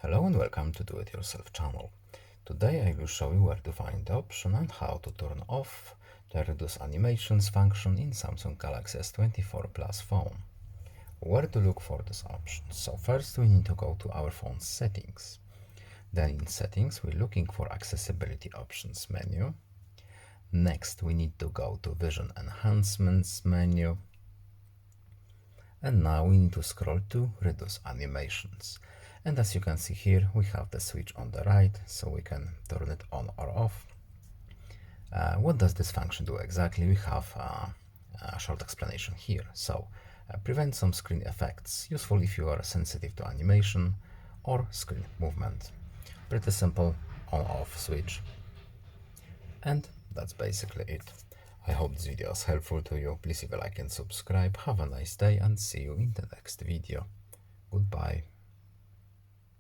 Hello and welcome to Do It Yourself channel. Today I will show you where to find the option and how to turn off the reduce animations function in Samsung Galaxy S24 Plus phone. Where to look for this option? So first we need to go to our phone's settings. Then in settings we're looking for accessibility options menu. Next we need to go to vision enhancements menu. And now we need to scroll to reduce animations. And as you can see here, we have the switch on the right, so we can turn it on or off. What does this function do exactly? We have a short explanation here. So prevent some screen effects, useful if you are sensitive to animation or screen movement. Pretty simple on-off switch. And that's basically it. I hope this video is helpful to you. Please leave a like and subscribe. Have a nice day and see you in the next video. Goodbye.